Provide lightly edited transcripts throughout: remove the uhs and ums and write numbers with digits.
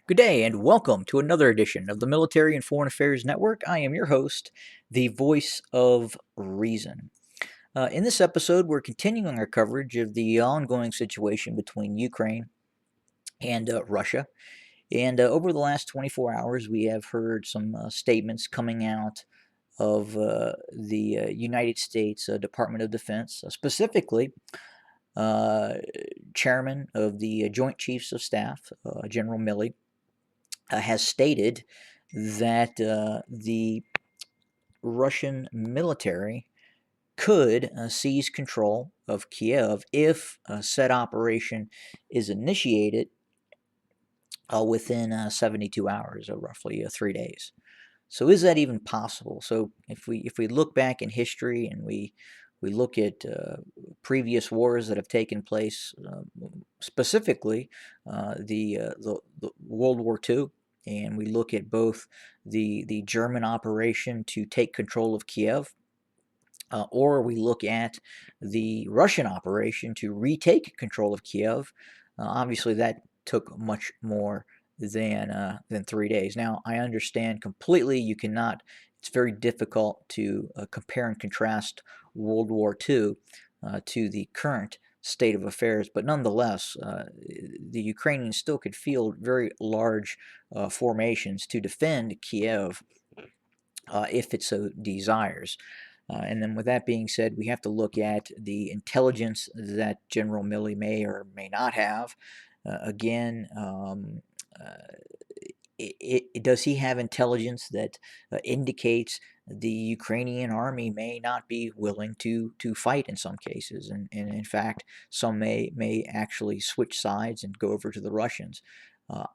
Good day and welcome to another edition of the Military and Foreign Affairs Network. I am your host, the voice of reason. In this episode, we're continuing our coverage of the ongoing situation between Ukraine and Russia. And over the last 24 hours, we have heard some statements coming out of the United States Department of Defense, specifically uh, Chairman of the Joint Chiefs of Staff, General Milley, has stated that the Russian military could seize control of Kiev if said operation is initiated within 72 hours, or roughly 3 days. So is that even possible? So if we look back in history and we look at previous wars that have taken place, specifically the World War II, and we look at both the German operation to take control of Kiev, or we look at the Russian operation to retake control of Kiev. Obviously, that took much more than 3 days. Now, I understand completely. You cannot. It's very difficult to compare and contrast World War II to the current state of affairs, but nonetheless, the Ukrainians still could field very large formations to defend Kiev if it so desires. And then with that being said, we have to look at the intelligence that General Milley may or may not have. Again, does he have intelligence that indicates the Ukrainian army may not be willing to fight in some cases, and in fact, some may actually switch sides and go over to the Russians?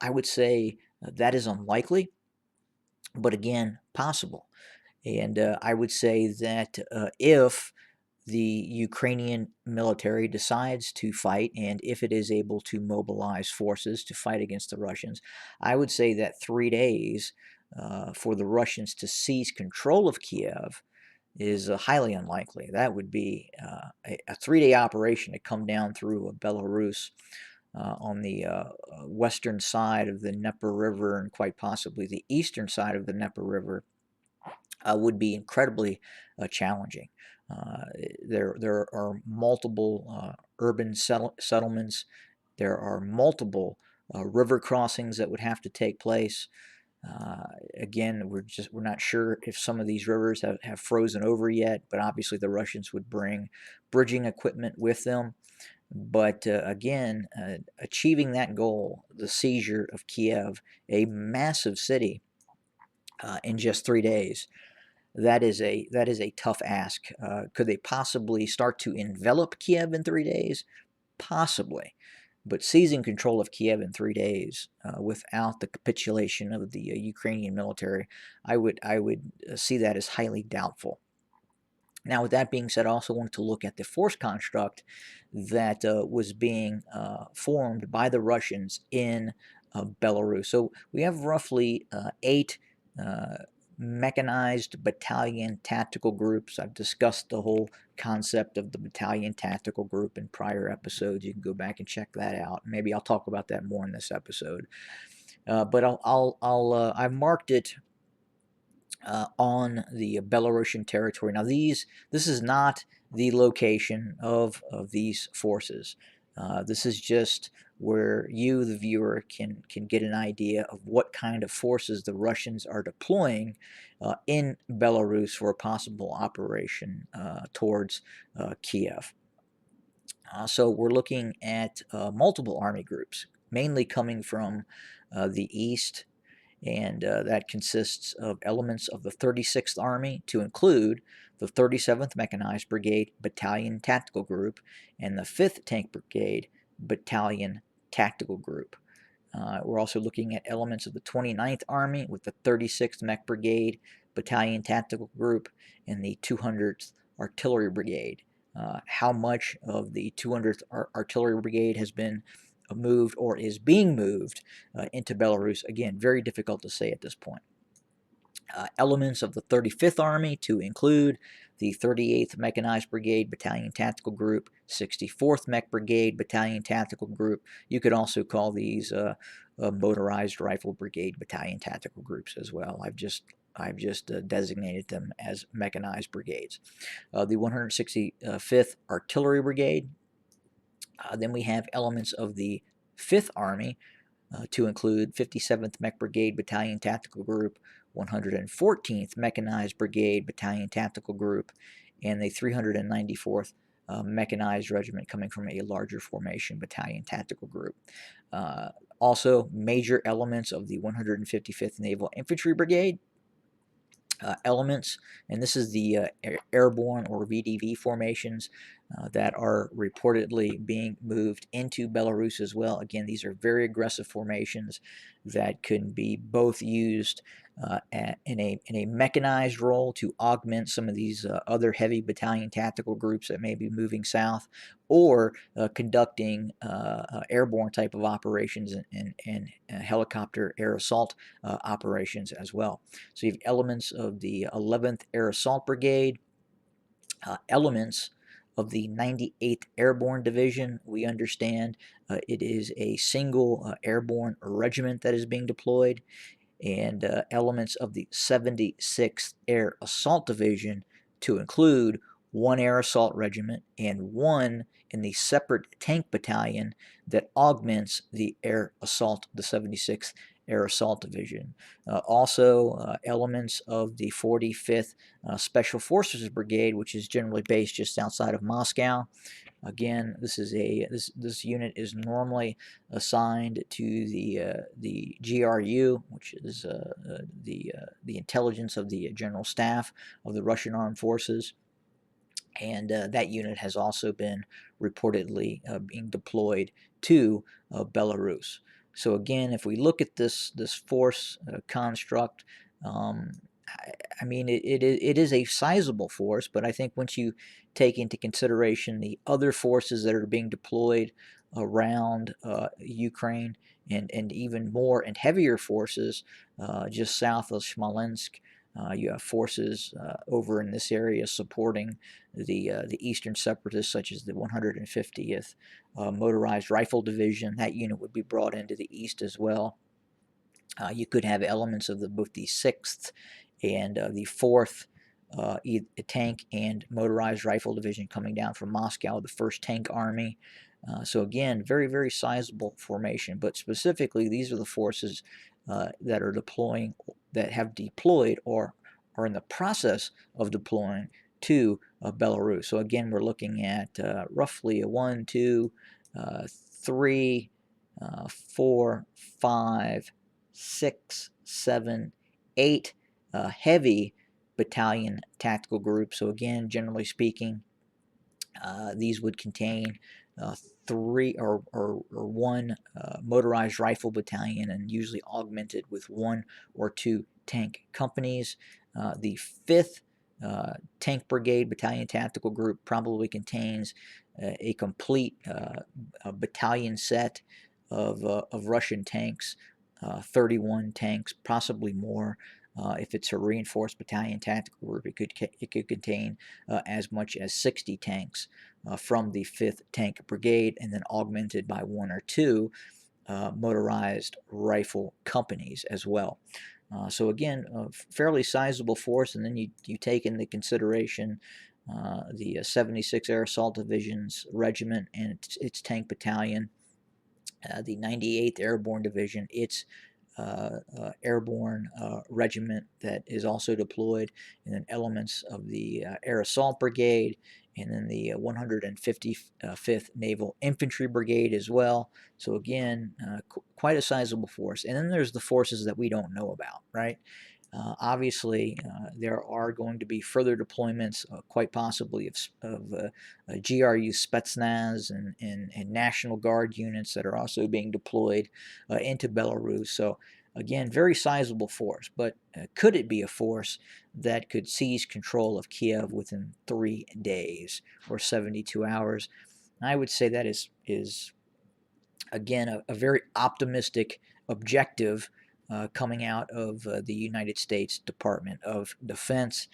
I would say that is unlikely, but again, possible. And I would say that if the Ukrainian military decides to fight, and if it is able to mobilize forces to fight against the Russians, I would say that 3 days for the Russians to seize control of Kiev is highly unlikely. That would be a 3 day operation to come down through Belarus on the western side of the Dnieper River, and quite possibly the eastern side of the Dnieper River, would be incredibly challenging. Uh, there are multiple urban settlements. There are multiple river crossings that would have to take place. Again, we're not sure if some of these rivers have frozen over yet, but obviously the Russians would bring bridging equipment with them. But again, achieving that goal, the seizure of Kiev, a massive city, in just 3 days, that is a tough ask. Could they possibly start to envelop Kiev in 3 days? Possibly, but seizing control of Kiev in 3 days without the capitulation of the Ukrainian military, I would see that as highly doubtful. Now, with that being said, I also wanted to look at the force construct that was being formed by the Russians in Belarus. So we have roughly 8 uh, mechanized battalion tactical groups. I've discussed the whole concept of the battalion tactical group in prior episodes. You can go back and check that out. Maybe I'll talk about that more in this episode. But I've marked it on the Belarusian territory. Now, this is not the location of these forces. This is just where you, the viewer, can get an idea of what kind of forces the Russians are deploying in Belarus for a possible operation towards Kiev. So we're looking at multiple army groups, mainly coming from the east, and that consists of elements of the 36th Army, to include the 37th Mechanized Brigade Battalion Tactical Group and the 5th Tank Brigade Battalion Tactical Group. We're also looking at elements of the 29th Army with the 36th Mech Brigade Battalion Tactical Group and the 200th Artillery Brigade. How much of the 200th Artillery Brigade has been moved or is being moved into Belarus, again, very difficult to say at this point. Elements of the 35th Army, to include the 38th Mechanized Brigade Battalion Tactical Group, 64th Mech Brigade Battalion Tactical Group. You could also call these Motorized Rifle Brigade Battalion Tactical Groups as well. I've just designated them as mechanized brigades. The 165th Artillery Brigade. Then we have elements of the 5th Army, to include 57th Mech Brigade Battalion Tactical Group, 114th Mechanized Brigade Battalion Tactical Group, and the 394th Mechanized Regiment coming from a larger formation battalion tactical group. Also, major elements of the 155th Naval Infantry Brigade, elements, and this is the airborne or VDV formations that are reportedly being moved into Belarus as well. Again, these are very aggressive formations that can be both used in a mechanized role to augment some of these other heavy battalion tactical groups that may be moving south, or conducting airborne type of operations and helicopter air assault operations as well. So you have elements of the 11th Air Assault Brigade, elements of the 98th Airborne Division. We understand it is a single airborne regiment that is being deployed, and elements of the 76th Air Assault Division, to include one air assault regiment and one in the separate tank battalion that augments the air assault, the 76th Air Assault Division. Also, elements of the 45th Special Forces Brigade, which is generally based just outside of Moscow. Again, this unit is normally assigned to the GRU, which is the intelligence of the General Staff of the Russian Armed Forces, and that unit has also been reportedly being deployed to Belarus. So again, if we look at this force construct, um, I mean, it is a sizable force, but I think once you take into consideration the other forces that are being deployed around Ukraine, and even more and heavier forces just south of Smolensk, you have forces over in this area supporting the eastern separatists, such as the 150th Motorized Rifle Division. That unit would be brought into the east as well. You could have elements of both the 6th and the 4th Tank and Motorized Rifle Division coming down from Moscow, the 1st Tank Army. So again, very, very sizable formation, but specifically these are the forces that are deploying, that have deployed or are in the process of deploying to Belarus. So again, we're looking at roughly a 1, 2, 3, 4, 5, 6, 7, 8 heavy battalion tactical groups. So again, generally speaking, these would contain three or one motorized rifle battalion, and usually augmented with one or two tank companies. The 5th Tank Brigade Battalion Tactical Group probably contains a complete battalion set of Russian tanks, 31 tanks, possibly more. If it's a reinforced battalion tactical group, it could contain as much as 60 tanks from the 5th Tank Brigade, and then augmented by one or two motorized rifle companies as well. So again, a fairly sizable force, and then you take into consideration the 76 Air Assault Division's regiment and its tank battalion, the 98th Airborne Division, its airborne regiment that is also deployed, and then elements of the Air Assault Brigade, and then the 155th Naval Infantry Brigade as well. So again, quite a sizable force. And then there's the forces that we don't know about, right? Obviously, there are going to be further deployments, quite possibly, of GRU Spetsnaz and National Guard units that are also being deployed into Belarus. So, again, very sizable force. But could it be a force that could seize control of Kiev within 3 days or 72 hours? I would say that is again, a very optimistic objective coming out of the United States Department of Defense.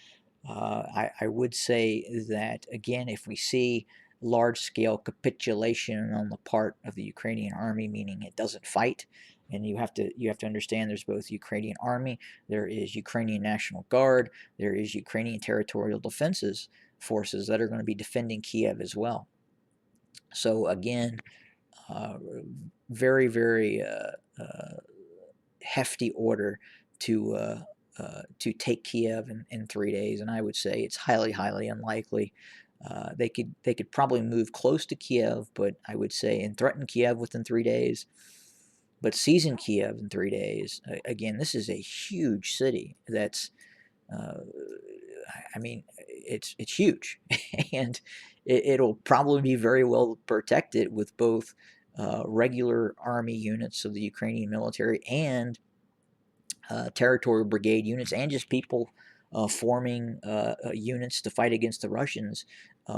I would say that, again, if we see large-scale capitulation on the part of the Ukrainian army, meaning it doesn't fight, and you have to understand there's both Ukrainian army, there is Ukrainian National Guard, there is Ukrainian Territorial Defenses forces that are going to be defending Kiev as well. So again, uh, very, very hefty order to take Kiev in 3 days, and I would say it's highly, highly unlikely. They could probably move close to Kiev, but I would say and threaten Kiev within 3 days. But seizing Kiev in 3 days, again, this is a huge city. Uh, I mean, it's huge, and it'll probably be very well protected with both regular army units of the Ukrainian military and territorial brigade units, and just people forming units to fight against the Russians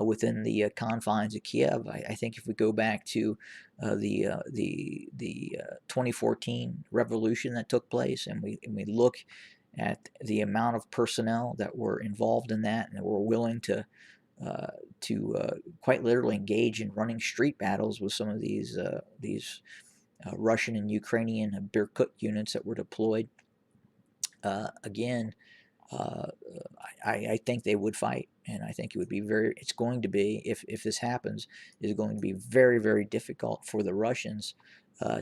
within the confines of Kiev. I think if we go back to the 2014 revolution that took place, and we look at the amount of personnel that were involved in that and that were willing uh, to quite literally engage in running street battles with some of these Russian and Ukrainian Berkut units that were deployed. Again, uh, I think they would fight, and I think it would be very. It's going to be, if this happens, is going to be very, very difficult for the Russians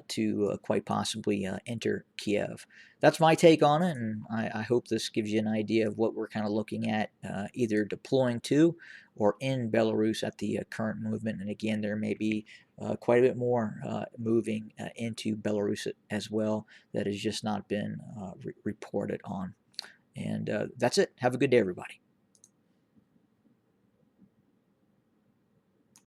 to quite possibly enter Kiev. That's my take on it, and I hope this gives you an idea of what we're kind of looking at, either deploying to or in Belarus at the current movement. And again, there may be quite a bit more moving into Belarus as well that has just not been reported on. And that's it. Have a good day, everybody.